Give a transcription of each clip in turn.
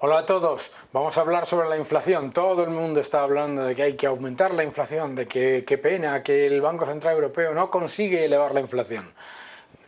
Hola a todos, vamos a hablar sobre la inflación. Todo el mundo está hablando de que hay que aumentar la inflación, de que qué pena que el Banco Central Europeo no consigue elevar la inflación.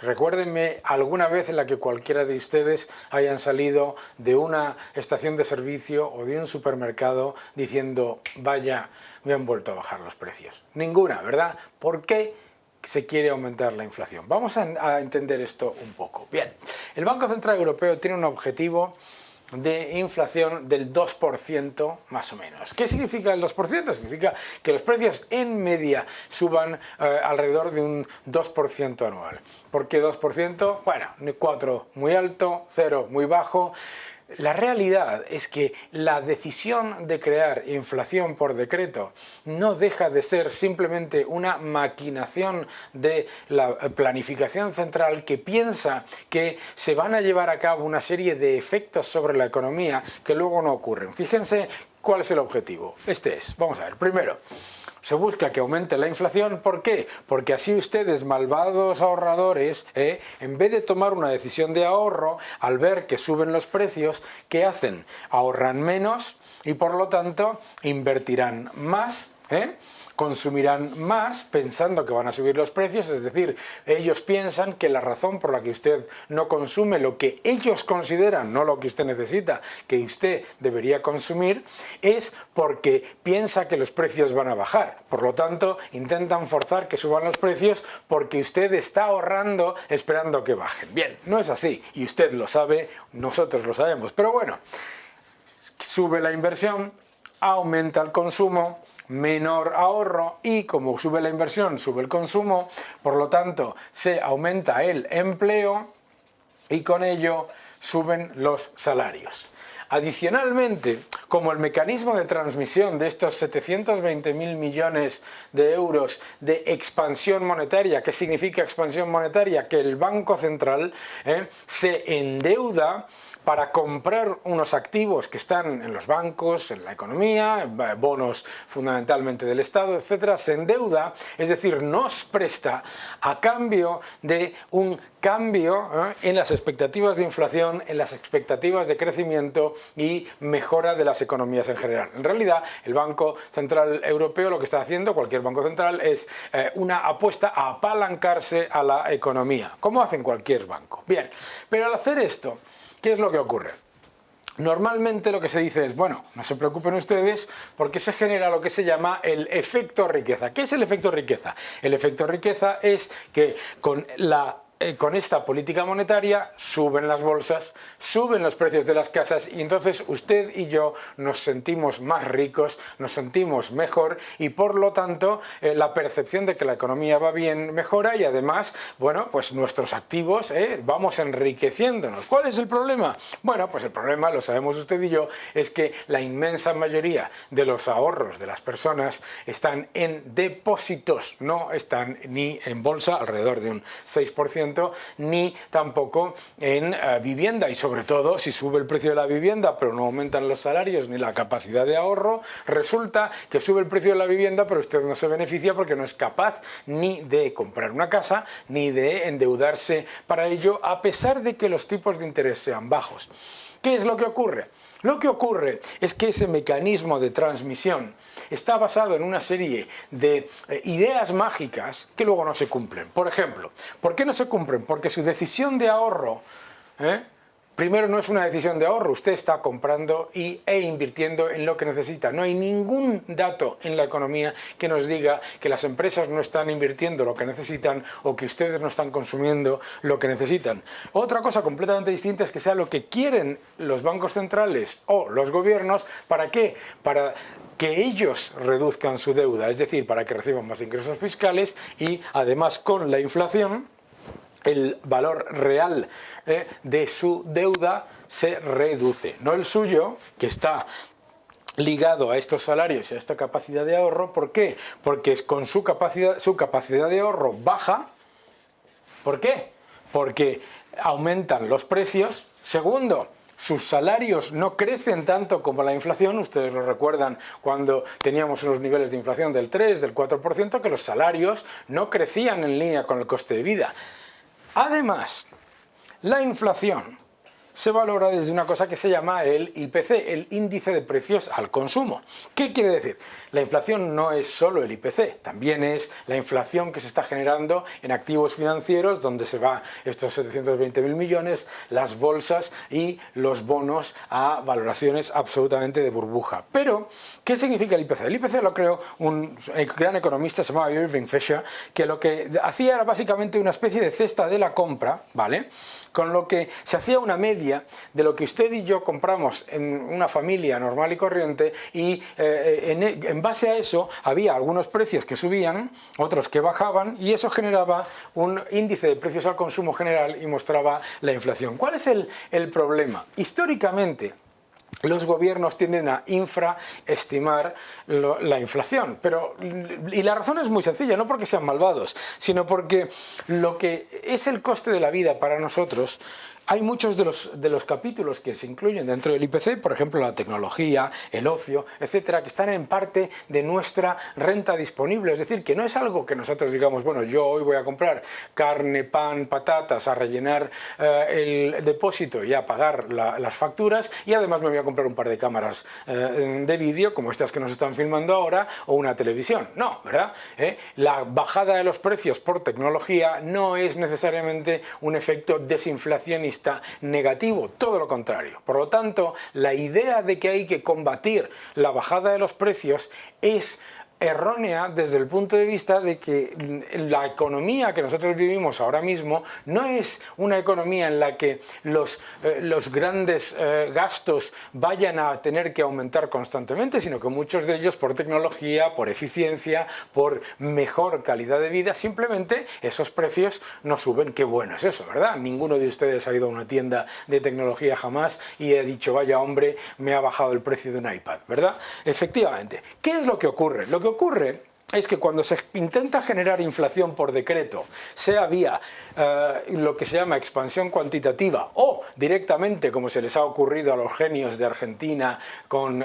Recuérdenme alguna vez en la que cualquiera de ustedes hayan salido de una estación de servicio o de un supermercado diciendo, vaya, me han vuelto a bajar los precios. Ninguna, ¿verdad? ¿Por qué se quiere aumentar la inflación? Vamos a entender esto un poco. Bien, el Banco Central Europeo tiene un objetivo de inflación del 2% más o menos. ¿Qué significa el 2%? Significa que los precios en media suban alrededor de un 2% anual. ¿Por qué 2%? Bueno, 4 muy alto, 0 muy bajo. La realidad es que la decisión de crear inflación por decreto no deja de ser simplemente una maquinación de la planificación central que piensa que se van a llevar a cabo una serie de efectos sobre la economía que luego no ocurren. Fíjense cuál es el objetivo. Este es, vamos a ver, primero, se busca que aumente la inflación. ¿Por qué? Porque así ustedes, malvados ahorradores, en vez de tomar una decisión de ahorro, al ver que suben los precios, ¿qué hacen? Ahorran menos y por lo tanto invertirán más, consumirán más pensando que van a subir los precios, es decir, ellos piensan que la razón por la que usted no consume lo que ellos consideran, no lo que usted necesita, que usted debería consumir, es porque piensa que los precios van a bajar. Por lo tanto, intentan forzar que suban los precios porque usted está ahorrando esperando que bajen. Bien, no es así y usted lo sabe, nosotros lo sabemos, pero bueno, sube la inversión, aumenta el consumo, menor ahorro y como sube la inversión, sube el consumo, por lo tanto se aumenta el empleo y con ello suben los salarios. Adicionalmente, como el mecanismo de transmisión de estos 720.000 millones de euros de expansión monetaria, ¿qué significa expansión monetaria? Que el Banco Central se endeuda para comprar unos activos que están en los bancos, en la economía, bonos fundamentalmente del Estado, etcétera, se endeuda, es decir, nos presta a cambio de un cambio en las expectativas de inflación, en las expectativas de crecimiento y mejora de las economías en general. En realidad, el Banco Central Europeo lo que está haciendo, cualquier banco central, es una apuesta a apalancarse a la economía, como hacen cualquier banco. Bien, pero al hacer esto, ¿qué es lo que ocurre? Normalmente lo que se dice es, bueno, no se preocupen ustedes porque se genera lo que se llama el efecto riqueza. ¿Qué es el efecto riqueza? El efecto riqueza es que con esta política monetaria suben las bolsas, suben los precios de las casas y entonces usted y yo nos sentimos más ricos, nos sentimos mejor y por lo tanto la percepción de que la economía va bien mejora y además, bueno, pues nuestros activos vamos enriqueciéndonos. ¿Cuál es el problema? Bueno, pues el problema, lo sabemos usted y yo, es que la inmensa mayoría de los ahorros de las personas están en depósitos, no están ni en bolsa, alrededor de un 6%, ni tampoco en vivienda y sobre todo si sube el precio de la vivienda pero no aumentan los salarios ni la capacidad de ahorro, resulta que sube el precio de la vivienda pero usted no se beneficia porque no es capaz ni de comprar una casa ni de endeudarse para ello a pesar de que los tipos de interés sean bajos. ¿Qué es lo que ocurre? Lo que ocurre es que ese mecanismo de transmisión está basado en una serie de ideas mágicas que luego no se cumplen. Por ejemplo, ¿por qué no se cumplen? Porque su decisión de ahorro, primero no es una decisión de ahorro, usted está comprando e invirtiendo en lo que necesita. No hay ningún dato en la economía que nos diga que las empresas no están invirtiendo lo que necesitan o que ustedes no están consumiendo lo que necesitan. Otra cosa completamente distinta es que sea lo que quieren los bancos centrales o los gobiernos. ¿Para qué? Para que ellos reduzcan su deuda, es decir, para que reciban más ingresos fiscales y además con la inflación el valor real de su deuda se reduce, no el suyo, que está ligado a estos salarios y a esta capacidad de ahorro. ¿Por qué? Porque con su capacidad de ahorro baja. ¿Por qué? Porque aumentan los precios. Segundo, sus salarios no crecen tanto como la inflación. Ustedes lo recuerdan cuando teníamos unos niveles de inflación del 3, del 4%, que los salarios no crecían en línea con el coste de vida. Además, la inflación se valora desde una cosa que se llama el IPC, el índice de precios al consumo. ¿Qué quiere decir? La inflación no es solo el IPC, también es la inflación que se está generando en activos financieros, donde se va estos 720.000 millones, las bolsas y los bonos a valoraciones absolutamente de burbuja. Pero, ¿qué significa el IPC? El IPC lo creó un gran economista, se llamaba Irving Fisher, que lo que hacía era básicamente una especie de cesta de la compra, ¿vale?, con lo que se hacía una media de lo que usted y yo compramos en una familia normal y corriente, y en base a eso había algunos precios que subían, otros que bajaban, y eso generaba un índice de precios al consumo general y mostraba la inflación. ¿Cuál es el problema? Históricamente, los gobiernos tienden a infraestimar la inflación, y la razón es muy sencilla, no porque sean malvados, sino porque lo que es el coste de la vida para nosotros, hay muchos de los capítulos que se incluyen dentro del IPC, por ejemplo la tecnología, el ocio, etcétera, que están en parte de nuestra renta disponible. Es decir, que no es algo que nosotros digamos, bueno, yo hoy voy a comprar carne, pan, patatas, a rellenar el depósito y a pagar las facturas, y además me voy a comprar un par de cámaras de vídeo, como estas que nos están filmando ahora, o una televisión. No, ¿verdad? La bajada de los precios por tecnología no es necesariamente un efecto desinflacionista negativo, todo lo contrario. Por lo tanto, la idea de que hay que combatir la bajada de los precios es errónea desde el punto de vista de que la economía que nosotros vivimos ahora mismo no es una economía en la que los grandes gastos vayan a tener que aumentar constantemente, sino que muchos de ellos, por tecnología, por eficiencia, por mejor calidad de vida, simplemente esos precios no suben. Qué bueno es eso, ¿verdad? Ninguno de ustedes ha ido a una tienda de tecnología jamás y ha dicho, vaya hombre, me ha bajado el precio de un iPad, ¿verdad? Efectivamente. ¿Qué es lo que ocurre? Lo que ocurre es que cuando se intenta generar inflación por decreto, sea vía lo que se llama expansión cuantitativa o directamente, como se les ha ocurrido a los genios de Argentina con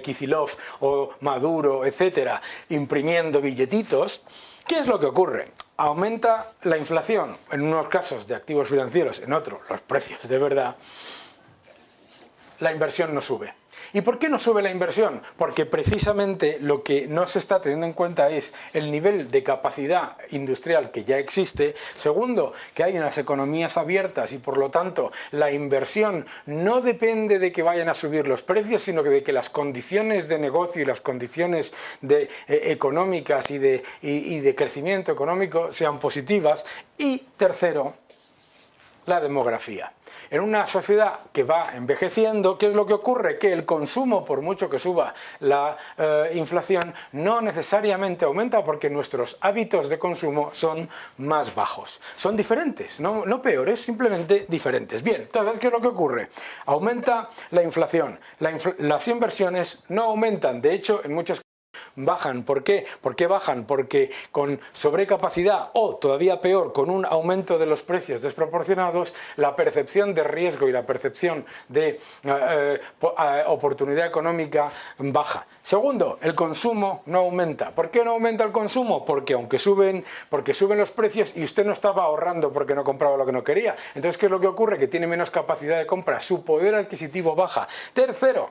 Kicillof o Maduro, etcétera, imprimiendo billetitos, ¿qué es lo que ocurre? Aumenta la inflación, en unos casos de activos financieros, en otros los precios de verdad, la inversión no sube. ¿Y por qué no sube la inversión? Porque precisamente lo que no se está teniendo en cuenta es el nivel de capacidad industrial que ya existe. Segundo, que hay unas economías abiertas y por lo tanto la inversión no depende de que vayan a subir los precios, sino que de que las condiciones de negocio y las condiciones económicas y de crecimiento económico sean positivas. Y tercero, la demografía. En una sociedad que va envejeciendo, ¿qué es lo que ocurre? Que el consumo, por mucho que suba la inflación, no necesariamente aumenta porque nuestros hábitos de consumo son más bajos. Son diferentes, no peores, simplemente diferentes. Bien, entonces, ¿qué es lo que ocurre? Aumenta la inflación. Las inversiones no aumentan, de hecho, en muchos bajan. ¿Por qué? ¿Por qué bajan? Porque con sobrecapacidad o, todavía peor, con un aumento de los precios desproporcionados, la percepción de riesgo y la percepción de oportunidad económica baja. Segundo, el consumo no aumenta. ¿Por qué no aumenta el consumo? Porque suben los precios y usted no estaba ahorrando porque no compraba lo que no quería. Entonces, ¿qué es lo que ocurre? Que tiene menos capacidad de compra, su poder adquisitivo baja. Tercero,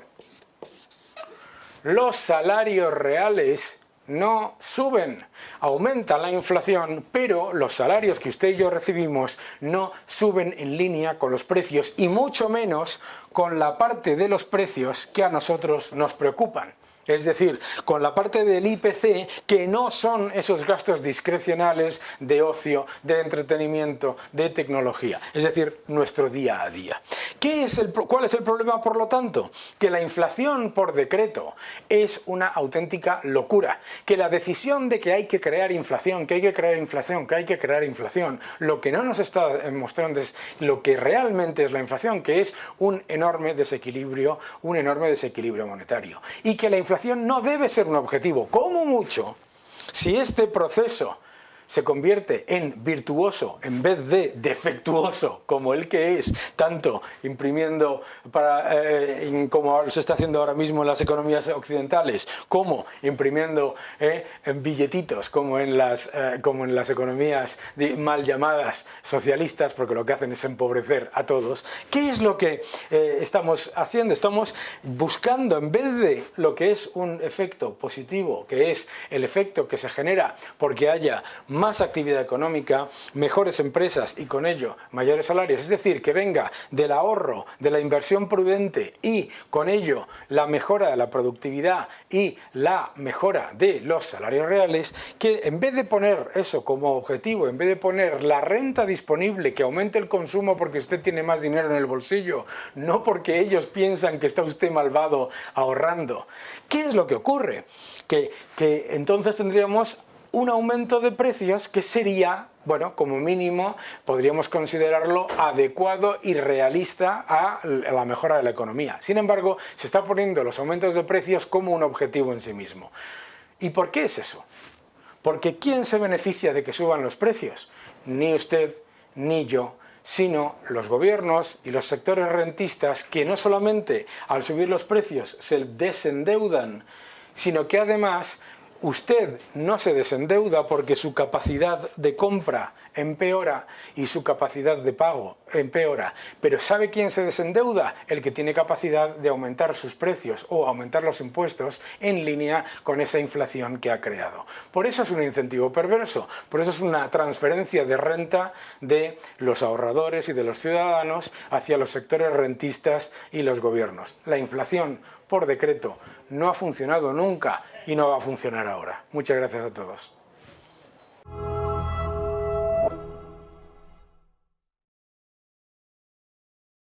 los salarios reales no suben. Aumenta la inflación, pero los salarios que usted y yo recibimos no suben en línea con los precios y mucho menos con la parte de los precios que a nosotros nos preocupan. Es decir, con la parte del IPC, que no son esos gastos discrecionales de ocio, de entretenimiento, de tecnología. Es decir, nuestro día a día. ¿Cuál es el problema, por lo tanto? Que la inflación por decreto es una auténtica locura. Que la decisión de que hay que crear inflación, lo que no nos está mostrando es lo que realmente es la inflación, que es un enorme desequilibrio monetario. Y que la inflación no debe ser un objetivo. Como mucho, si este proceso se convierte en virtuoso en vez de defectuoso, como el que es, tanto imprimiendo como se está haciendo ahora mismo en las economías occidentales, como imprimiendo billetitos, como en las economías mal llamadas socialistas, porque lo que hacen es empobrecer a todos. ¿Qué es lo que estamos haciendo? Estamos buscando, en vez de lo que es un efecto positivo, que es el efecto que se genera porque haya más actividad económica, mejores empresas y con ello mayores salarios, es decir, que venga del ahorro, de la inversión prudente y con ello la mejora de la productividad y la mejora de los salarios reales, que en vez de poner eso como objetivo, en vez de poner la renta disponible, que aumente el consumo porque usted tiene más dinero en el bolsillo, no porque ellos piensan que está usted malvado ahorrando. ¿Qué es lo que ocurre? Que entonces tendríamos un aumento de precios que sería, bueno, como mínimo podríamos considerarlo adecuado y realista a la mejora de la economía. Sin embargo, se está poniendo los aumentos de precios como un objetivo en sí mismo. ¿Y por qué es eso? Porque ¿quién se beneficia de que suban los precios? Ni usted ni yo, sino los gobiernos y los sectores rentistas, que no solamente al subir los precios se desendeudan, sino que además usted no se desendeuda porque su capacidad de compra empeora y su capacidad de pago empeora. Pero ¿sabe quién se desendeuda? El que tiene capacidad de aumentar sus precios o aumentar los impuestos en línea con esa inflación que ha creado. Por eso es un incentivo perverso, por eso es una transferencia de renta de los ahorradores y de los ciudadanos hacia los sectores rentistas y los gobiernos. La inflación por decreto no ha funcionado nunca y no va a funcionar ahora. Muchas gracias a todos.